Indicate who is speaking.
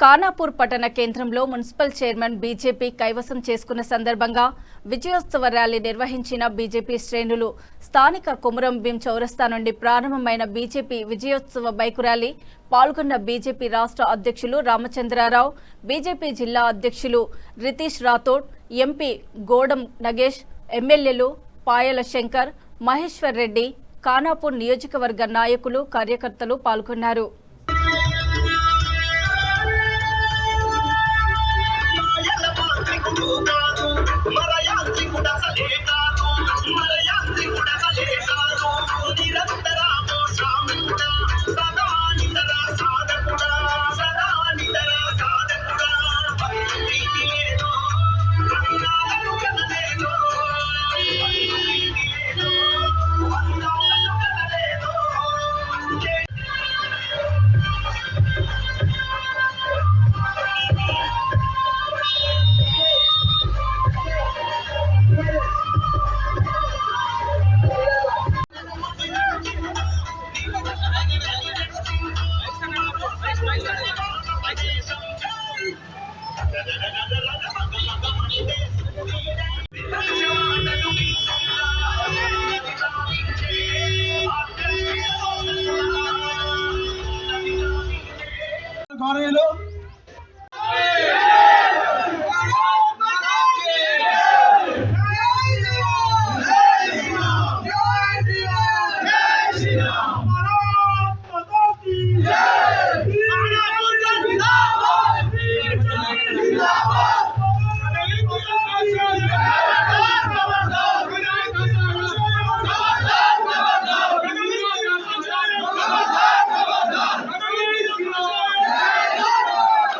Speaker 1: ఖానాపూర్ పట్టణ కేంద్రంలో municipal chairman BJP కైవసం చేసుకున్న సందర్భంగా విజయోత్సవ ర్యాలీ నిర్వహించిన బీజేపీ శ్రేణులు. స్థానిక కొమురం భీం చౌరస్తా నుండి ప్రారంభమైన బీజేపీ విజయోత్సవ బైకు ర్యాలీ పాల్గొన్న బీజేపీ రాష్ట్ర అధ్యక్షులు రామచంద్రారావు, బీజేపీ జిల్లా అధ్యక్షులు రితీష్ రాథోడ్, ఎంపీ గోడం నగేష్, ఎమ్మెల్యేలు పాయల శంకర్, మహేశ్వర్ రెడ్డి, ఖానాపూర్ నియోజకవర్గ నాయకులు, కార్యకర్తలు పాల్గొన్నారు.